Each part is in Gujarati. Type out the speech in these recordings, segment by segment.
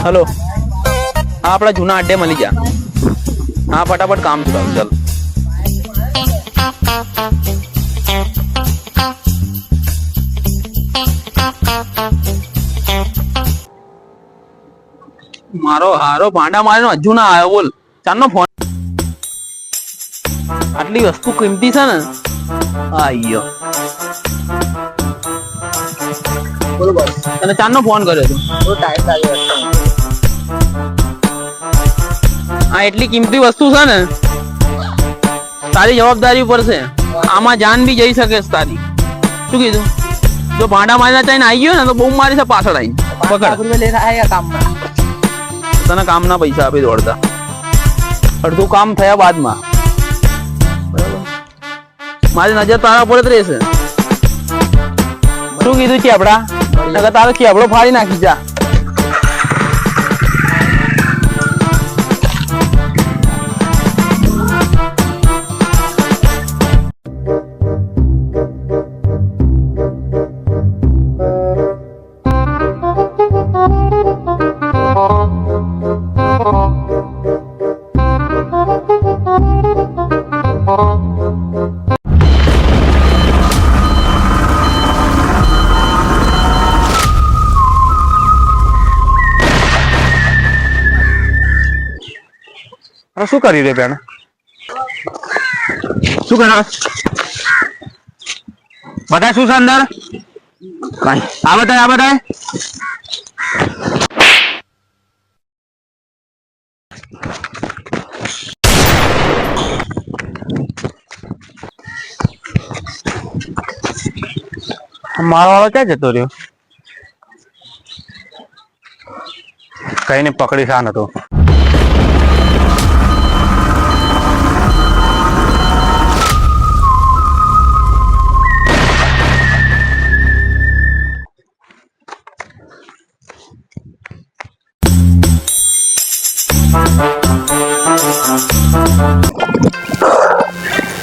हेलो हाँ अपना जूना अड्डे मली जा हाँ फटाफट काम चलाओ चल मारो हारो भांडा मारे हजू ना आयो बोल चार फोन आटली वस्तु किमती है ने आयो बोलो बस तने चार फोन कर्यो तो टाइम लाग्यो आ एटली कीमती वस्तु है ने तारी जवाबदारी पर से आमा जान भी जई सके तारी शू कीधु जो भांडा मारना चाहिए आई गयो ने तो बहु मारी से पाछळ आई पकड़ लेने आएगा काम में तने काम ना पैसा आपी दौड़ता अड़धू काम थया बाद में मारी नजर तारा पर ज रहेशे शू कीधु चेपड़ा नकर तारो चेपड़ो फाड़ी नाखी जा शू करी रे बेन शू करा बताए शू अंदर कहीं आ बताए मारो वाला क्या जतो रह्यो कहीं ने पकड़ी सा न तो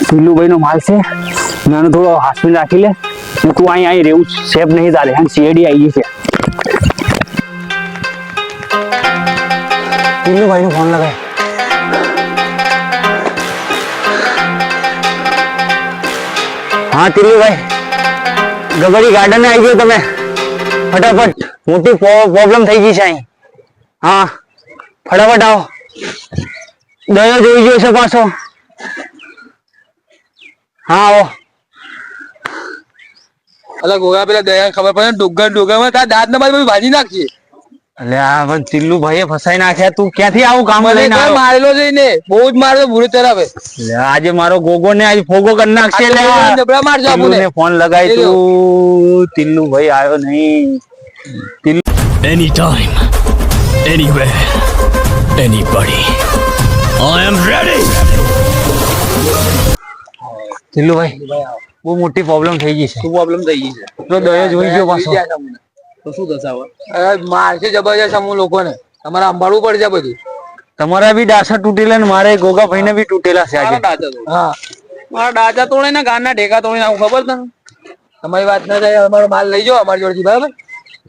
टीलू भाई नो माल से मैंने थोड़ा हॉस्पिटल राखी ले तू आई रेव सेफ नहीं जा रहे सीआईडी आई है टीलू भाई ने फोन लगाए हाँ टीलू भाई गबड़ी गार्डन में आई गयो तमे फटाफट मोटी प्रॉब्लम થઈ ગઈ છે અહીં हाँ फटाफट आओ दया જોઈ ગયો છે પાછો हाँ आओ અલા ગોગા પેલા દયા ખબર પડે ડુગર માં તા દાંત ને બાદ ભાજી નાખી અલે આ પણ ટીલ્લુ ભાઈએ ફસાઈ નાખ્યા તું ક્યાંથી આવું કામ લઈને આવ્યો મારેલો જઈને બહુ જ માર્યો ભૂરી તરફ લે આજે મારો ગોગો ને આજ ફોગો કરી નાખશે લે જબડા મારજો આપુને ફોન લગાઈ તું ટીલ્લુ ભાઈ આવ્યો નહીં ટીલ્લુ એની ટાઈમ એનીવેર એનીબોડી આઈ એમ રેડી ટીલ્લુ ભાઈ બહુ મોટી પ્રોબ્લેમ થઈ ગઈ છે શું પ્રોબ્લેમ થઈ ગઈ છે તો દયા જોઈ ગયો પાછો તો શું થશે હવે અરે મારશે જબરજસ્ત અમુક લોકોને તમારે સંભાળવું પડશે બધું તમારા બી ડાસા તૂટેલા ને મારે ગોગા ભાઈ ને બી તૂટેલા છે આજે હા મારા ડાચા તોડે ને ગાનના ઢેકા તોડી નાખું ખબર તને તમારી વાત ના થાય અમારો માલ લઈ જાઓ અમારી જોડેથી બરાબર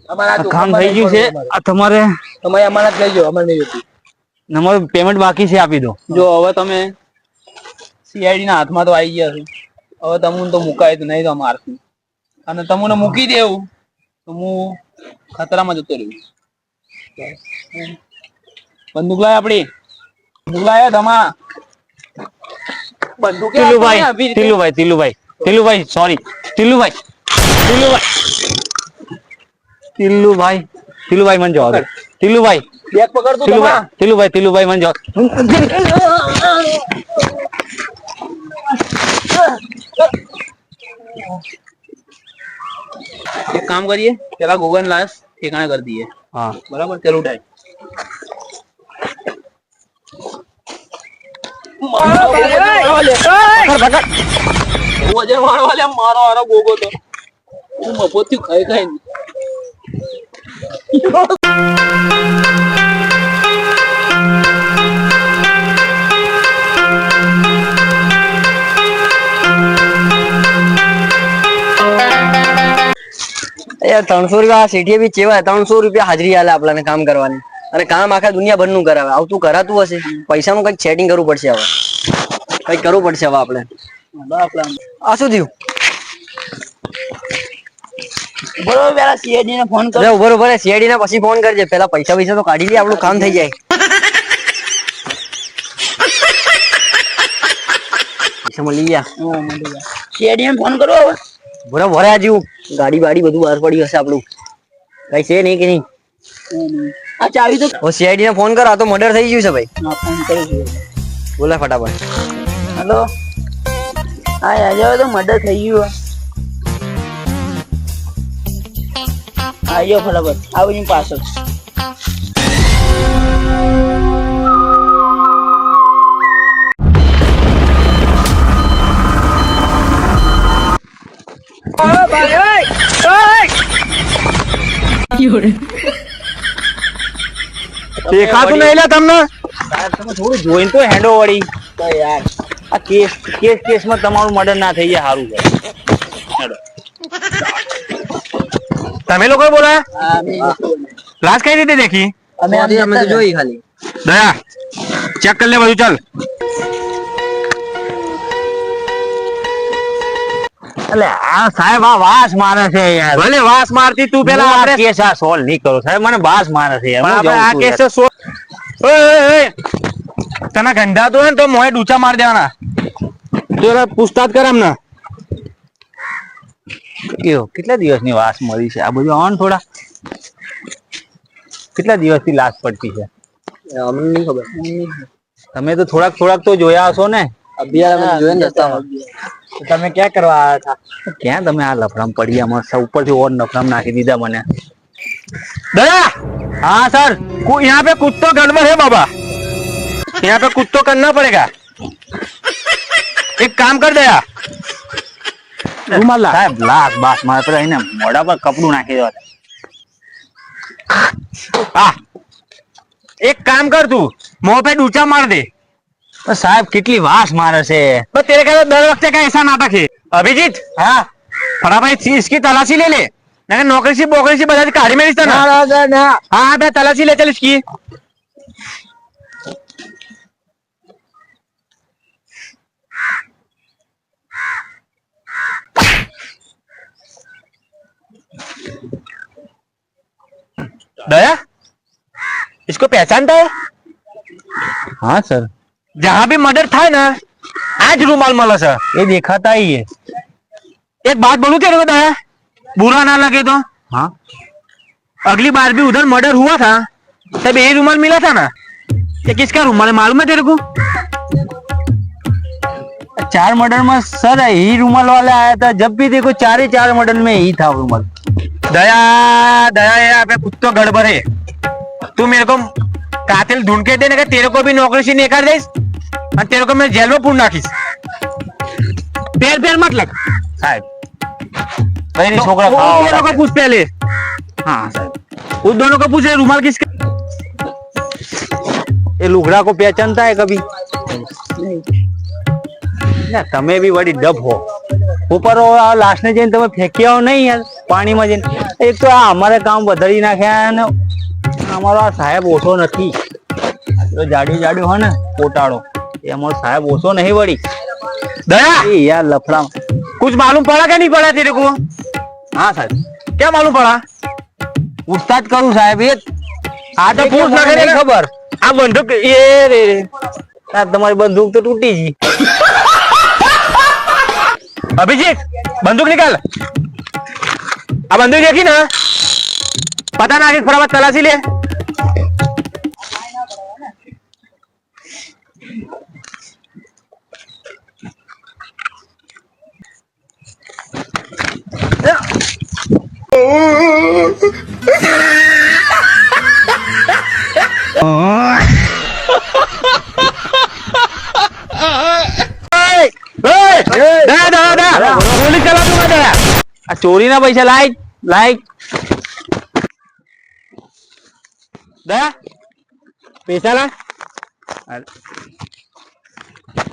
અમારા કામ થઈ ગયું છે આ તમારે તમારી અમાનત લઈ જાઓ અમારે નહીં જોતી તમારું પેમેન્ટ બાકી છે આપી દો જો હવે તમે સીઆઈડી ના હાથમાં તો આવી ગયા છો હવે તમને તો મુકાય તો નહીં તો મારશું અને તમને મૂકી દેવું તો હું ખતરામાં જતો રહ્યું બંદૂક લાય આપડી બંદૂક લાય ધમા બંદૂક ટીલુભાઈ સોરી ટીલુભાઈ મને જવા દો ટીલુભાઈ બેગ પકડ તું ધમા ટીલુભાઈ મને જવા एक काम करिए चला गूगल लाश ठिकाने कर दिए हाँ बराबर चलो उठाए मारो मारो गोगो तो मफत खाए खाए यार 300 રૂપિયા સીટીએ બી ચેવા 300 રૂપિયા હાજરી આલે આપલાને કામ કરવાની અને કામ આખા દુનિયાભર નું કરાવે. આવતું કરાતું હશે, પૈસાનું કઈક સેટિંગ કરવું પડશે. હવે કઈક કરવું પડશે હવે આપણે. આ શું થયું? બરોબર, પેલા સીઆઈડી ને ફોન કરો. અરે ઉભો ઉભો સીઆઈડી ને પછી ફોન કરજે. પેલા પૈસા તો કાઢી લે, આપણું કામ થઈ જાય. પૈસા મળી ગયા. સીઆઈડી ને ફોન કરો હવે. બરાબર ભર્યા જેવું ગાડી બાડી બધું બહાર પડ્યું હશે આપણું. કઈ છે નહીં કે નહીં? આ ચાવી તો સીઆઈડી ને ફોન કરો. આ તો મર્ડર થઈ ગયું છે ભાઈ. ફોન કરી દો. બોલા ફટાફટ. હેલો, હા આજે તો મર્ડર થઈ ગયું. આવ્યો ફટાફટ, આવું પાછળ. દેખાતું નહીં લે તમને? તમે થોડું જોઈને તો હેન્ડો વળી તો યાર. આ કેસમાં તમારું મર્ડર ના થઈ જાય સારું છે. તમે લોકો બોલાયા? લાશ કઈ રીતે દેખી? અમે તો જોઈ ખાલી. દયા ચેક કરી લે બધું. ચાલ એટલે આ સાહેબ આ વાસ મારે છે યાર. ભલે વાસ મારતી તું પેલા આ આપણે કેસ આ સોલ્વ નહીં કરો સાહેબ, મને વાસ મારે છે યાર. પણ હું આપણે જાઉં આ છું કેસ યાર. ઓય તને ગંધાતો હોય ને તો મોએ ડૂચા મારી દેવાના. તું એને પૂછતાછ કર એમને. કેવો કેટલા દિવસની વાસ મળી છે? આ બધું આવો ને થોડા. કેટલા દિવસથી લાશ પડતી છે? અમને નહીં ખબર. તમે તો થોડાક તો જોયા હશો ને. અભિયાન અમે જોયું ને રસ્તામાં. તમે ક્યાં કરવા આવ્યા હતા? ક્યાં તમે આ લફડામ પડી આમાં ઉપરથી ઓર લફડામ નાખી દીધા મને. दया हाँ सर यहाँ पे कुछ तो गड़बड़ है बाबा, यहाँ पे कुछ तो करना पड़ेगा. एक काम कर दया रुमाल ला. સાહેબ લાશ બાસ મારે તો એને મોઢા પર કપડું નાખી દો. हाँ एक काम कर तू मुंह पे डूचा मार दे. તો સાહેબ કેટલી વાસ મારે છે. तो तेरे का दर वक्त का ऐसा नाटक है. अभिजीत हाँ फटाफट इसकी तलाशी ले ले, नहीं नौकरी से बोकरी से बता गाड़ी में रिश्ता ना. हाँ मैं तलाशी ले चल इसकी. दया इसको पहचानता है? हाँ सर जहाँ भी मर्डर था ना आज रूमाल मला सर. ये दिखाता ही है. एक बात बोलूं तेरे को दया, बुरा ना लगे तो हाँ अगली बार भी उधर मर्डर हुआ था तब यही रूमाल मिला था ना. ये किसका रूमाल है मालूम है तेरे को? 4 मर्डर में सर यही रूमाल वाला आया था. जब भी देखो 4 मर्डर में यही था रूमाल. दया दया यहाँ पे कुछ तो गड़बड़ है. तू मेरे को कातिल ढूंढ के देने का, तेरे को भी नौकरी से निकाल दे और तेरे को मैं जेल में पूर्ण नाखीस. पैर पैर मत लग साहब भाई तो छोकरा उन खावा दोनों को पूछ पहले. हाँ साहब उन दोनों को पूछ रूमाल किसका. ये लुगड़ा को पहचानता है कभी? ना તમે બી વડી ડબ હો. ઉપર લાસ્ટ ને જઈને તમે ફેંક્યા હો નહીં યાર પાણીમાં જઈને. એક તો આ અમારે કામ વધારી નાખ્યા ને અમારો આ સાહેબ ઓછો નથી. આટલો જાડ્યો હોય ને પોટાળો એ અમારો સાહેબ ઓછો નહીં વળી. दया એ યાર લફડા. कुछ मालूम पड़ा क्या नहीं पड़ा तेरे को? હા સાહેબ क्या मालूम पड़ा? પૂછતાછ કરું સાહેબ. એ हाँ तो पूछ ना करे નહીં ખબર. આ બંદૂક ये रे रे. સાહેબ તમારી બંદૂક તો તૂટી ગઈ. अभिजीत बंदूक निकाल. अब बंदूक देखी ना, पता ना कि फटाफट तलाशी ले. गोली चला दूंगा दया. આ ચોરીના પૈસા લાઈ લાઈ. दया पैसा ला.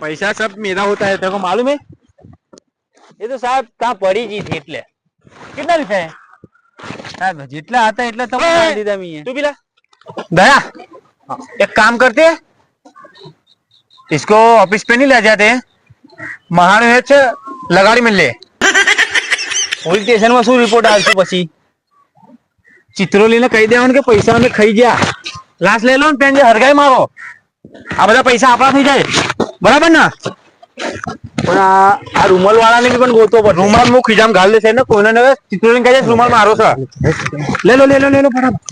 पैसा सब मेरा होता है, तेरे को मालूम है? એ તો સાહેબ ત્યાં પડી ગઈ હતી એટલે. कितना रुपया है? સાહેબ જેટલા હતા એટલે તમે ઓય! આપી દીધા મીએ. तू भी ला. दया एक काम करते हैं, इसको ऑफिस पे नहीं ले जाते हैं, महान है छ लगाड़ी मिल ले પોલીસ સ્ટેશનમાં શું રિપોર્ટ આવશે પછી? ચિત્રોલીને કહી દેવાનું કે પૈસા અમે ખાઈ ગયા, લાશ લઈ લો ને પેન જે હરગાઈ મારો, આ બધા પૈસા આપણા થઈ જાય, બરાબર ને? પણ આ રૂમાલ વાળાને બી પણ ગોતવો પડશે. રૂમાલ હું ખીજામ ઘાલ દેશે ને કોઈને ને ચિત્રોલીને કહી દે રૂમાલ મારો છે, લે લો ફટાફટ.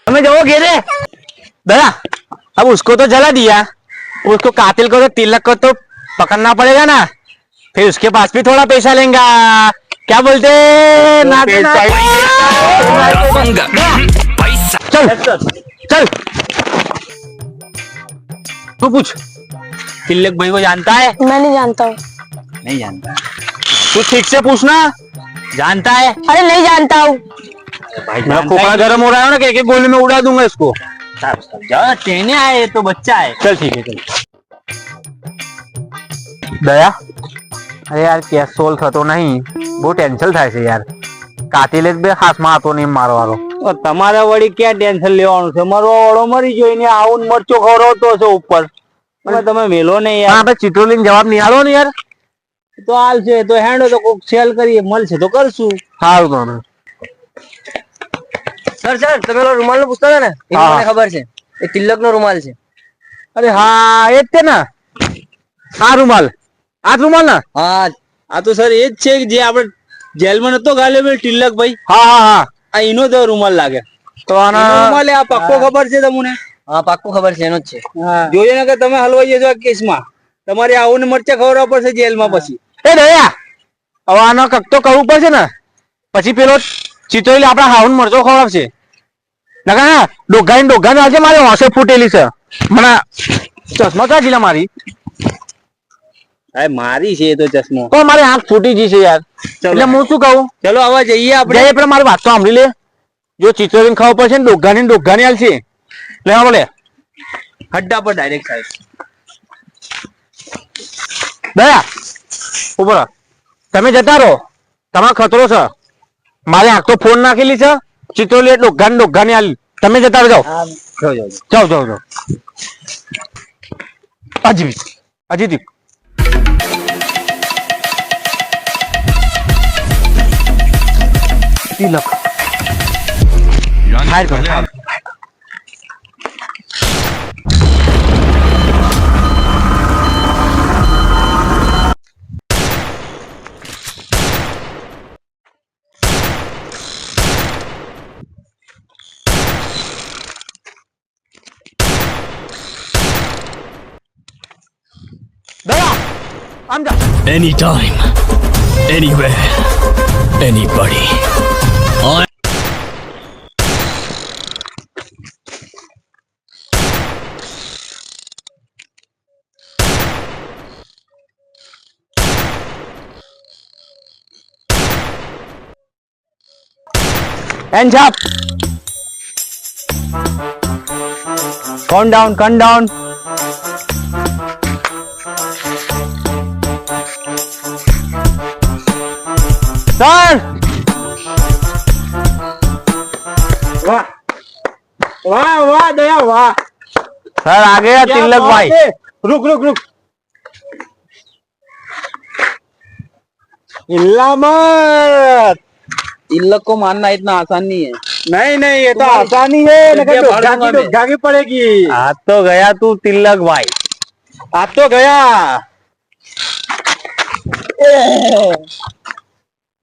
हमें जाओ घेरे दया, अब उसको तो जला दिया, उसको कातिल को तो तिलक को तो पकड़ना पड़ेगा ना, फिर उसके पास भी थोड़ा पैसा लेंगे, क्या बोलते चल चल तू पूछ, तिलक भाई को जानता है? मैं नहीं जानता हूँ। नहीं जानता, तू ठीक से पूछना, जानता है? अरे नहीं जानता हूँ। मेरा खोपड़ा गर्म हो रहा है ना, एक एक गोली में उड़ा दूंगा इसको. જાઓ તેને આए तो बच्चा है. चल ठीक है, चल. दया अरे यार केस सोल्व થતો નહીં, બહુ ટેન્શન થાય છે યાર. કાતિલે બે હાથમાં હતો નહીં મારવાનો. તો તમારે વળી ક્યાં ટેન્શન લેવાનું છે? મારો ઓળો મરી ગયો ને આવું મરચો ખવડાવતો છે ઉપર, અને તમે મેલો ને પણ યાર. આપણે ચિત્રોલીને જવાબ નહીં આલો ને યાર. તો હાલ છે તો હેન્ડો તો કોક સેલ કરીએ, મળશે તો કરશું. સારું તો સર તમે ઓલો રૂમાલ નો પૂછતા હતા ને, એ હા. મને ખબર છે, એ તિલક નો રૂમાલ છે. અરે હા એ જ છે ને આ રૂમાલ, આ જ રૂમાલ ને? હા આ તો સર એ જ છે જે આપણે જેલમાં નતો ગાલ્યો તિલક ભાઈ, હા હા હા. આ એનો તો રૂમાલ લાગે. તો આના એનો રૂમાલ આ પક્કો ખબર છે તમને? હા પાક્કું ખબર છે, એનો જ છે. જોજો ને કે તમે હલવાઈ જશો આ કેસમાં, તમારે આવું ને મરચા ખવડાવવા પડશે જેલમાં પછી. એ દયા હવે આનો કક તો કરવું પડશે ને, પછી પેલો ચિત્રોલી આપણા હાઉન મરચો ખવડાવશે. નકા ડોઘાને આજે મારી હોંશે ફૂટેલી છે, મને ચશ્મા ક્યાં જીલા મારી? અરે મારી છે એ તો ચશ્મો. તો મારી આંખ ફૂટી ગઈ છે યાર. એટલે હું શું કહું, ચલો આવા જઈએ આપણે. જઈએ પેલા મારી વાત તો સાંભળી લે. જો ચિત્રોલીને ખબર પડશે ને ડોઘાની હાલશે, લે હા બોલે હડ્ડા પર ડાયરેક્ટ સાહેબ. દયા ઉપર તમે જતા રહો, તમારો ખતરો છે. મારી આંખ તો ફોન નાખેલી છે, ચિત્રોલી ડોઘાની હાલ, તમે જતા રહો. જાઓ અજીત તિલક ફાયર કરો. દયા આમ જા. Anytime, anywhere, anybody. I Hands up. Calm down. Sir. વાહ દયા વાહ. सर आ गया तिलक भाई. रुक हिलना मत. तिलक को मारना इतना आसान नहीं है. नहीं ये तो आसानी है, लेकिन भागी पड़ेगी. आ तो गया तू तिलक भाई. आ तो गया.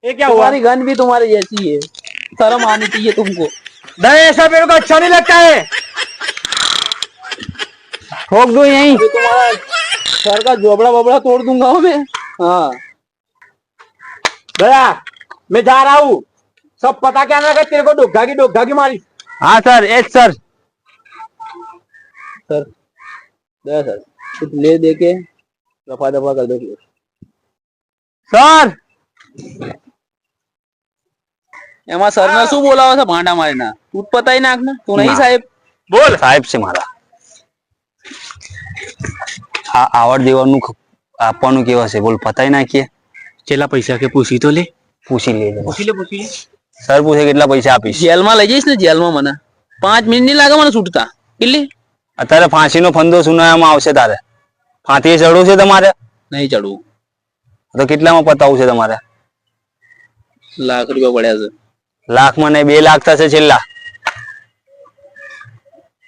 ये क्या हुआ? तुम्हारी गन भी तुम्हारी जैसी है, शर्म आनी चाहिए तुमको. नहीं ऐसा मेरे को अच्छा नहीं लगता है. ठोक दो यहीं. तो तुम्हारा सर का जोबड़ा बबड़ा तोड़ दूंगा मैं. हाँ गया, मैं जा रहा हूँ. सब पता क्या ना तेरे को डोगा की मारी. हाँ सर एस सर. सर दया सर कुछ ले दे के रफा दफा कर दो. सर એમાં સરને શું બોલાવે છે ભાંડા મારીના? તું જ પતાઈ નાખ ને. તું નહીં સાહેબ? બોલ સાહેબ છે મારા. આ આવડ દેવાનું આપવાનું કેવા છે બોલ પતાઈ નાખીએ. चला पैसा के पूछी तो ले. પૂછી લેજે પૂછી લે સર પૂછે કેટલા પૈસા આપીશ. જેલમાં લઈ જઈશ ને જેલમાં મને 5 મિનિટ નહીં લાગે મને છૂટતા. કેટલી? અત્યારે ફાંસીનો ફંદો સુનાવવામાં આવશે તારે. ફાંસીએ ચડવું છે તમારે? નહીં ચડવું. તો કેટલામાં પતાવવું છે તમારે? લાખ રૂપિયા પડ્યા છે. લાખમાં નહીં 2 લાખ થશે છેલ્લા.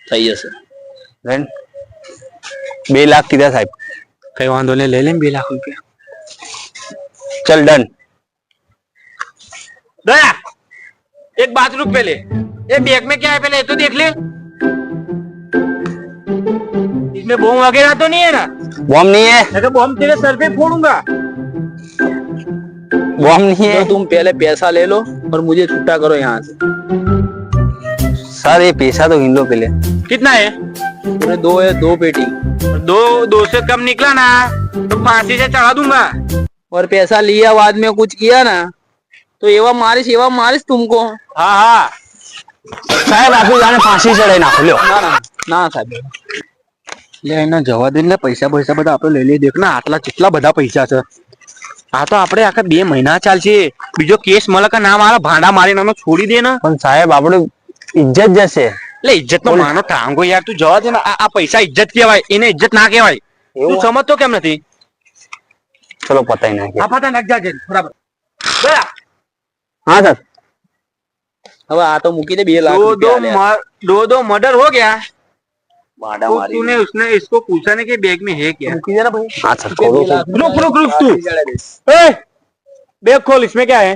થઈ જશે. 2 લાખ કીધા સાહેબ. કઈ વાંધો નહીં, લઈ લે 2 લાખ રૂપિયા. चल डन. दया एक बात रुक पहले, ये बैग में क्या है पहले तो देख ले. इसमें बॉम्ब वगैरह तो नहीं है ना? बॉम्ब नहीं है. अगर बॉम्ब तेरे सर पे फोड़ूंगा. बॉम्ब नहीं है. तो तुम पहले पैसा ले लो और मुझे छुट्टा करो यहाँ से. सर ये पैसा तो गिन लो पहले. कितना है? पूरे 2 है, 2 पेटी. दो से कम निकला ना तो फांसी से चढ़ा दूंगा. और पैसा लिया बाद में कुछ किया ना तो एवा मारिश तुमको. हाँ हाँ. साहब आपको जाने फांसी चढ़े ना લ્યો. ના ના ના સાહેબ, લે એના જવા દે ને, પૈસા બધા આપણે લઈ લઈએ. દેખ ના આટલા કેટલા બધા પૈસા છે. આ તો આપણે આખા 2 મહિના ચાલશે. બીજો કેસ મળે કે ના મારા ભાંડા મારીને અમે છોડી દે ને. પણ સાહેબ આપણે ઇજ્જત જશે. એટલે ઇજ્જત નો માનો ટાંગો યાર, તું જવા દે ને. આ પૈસા ઇજ્જત કહેવાય, એને ઇજ્જત ના કહેવાય. તું સમજતો કેમ નથી? ચલો પતાઈ નાખીએ. આ પતા નાખ જાજે બરાબર. हाँ सर. હવે આ તો મૂકી દે 2 लाख रुपया. दो मर्डर हो गया. भाड़ा मारी. तूने उसने इसको पूछा नहीं कि बैग में है क्या? મૂકી दे ना भाई. हाँ सर खोलो. रुक तू. बैग खोल, इसमें क्या है?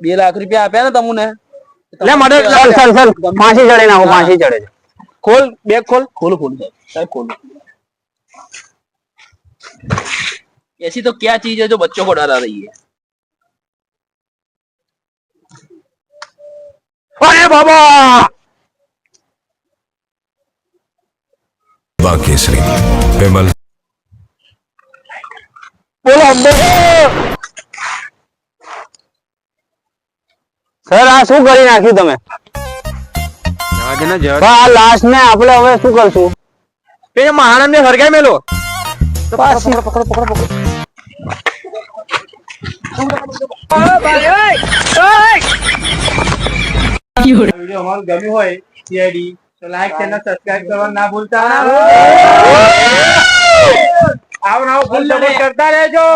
2 लाख रुपया આપ્યા ને તમને. ले मर्डर. सर सर फांसी चढ़े ना, वो फांसी चढ़े. खोल बैग खोल. खोलो साहब खोलो. ऐसी तो क्या चीज है जो बच्चों को डरा रही है? अरे बाबा केसरी विमल. बोलो સર આ શું કરી નાખ્યું તમે? આ લાશ ને આપણે હવે શું કરશું? ये महाराज ने हर गए मेलो. वीडियो हमारा गमी हो सीआईडी तो लाइक चैनल सब्सक्राइब करना ना भूलता. आओ फुल सपोर्ट करता रहे जो.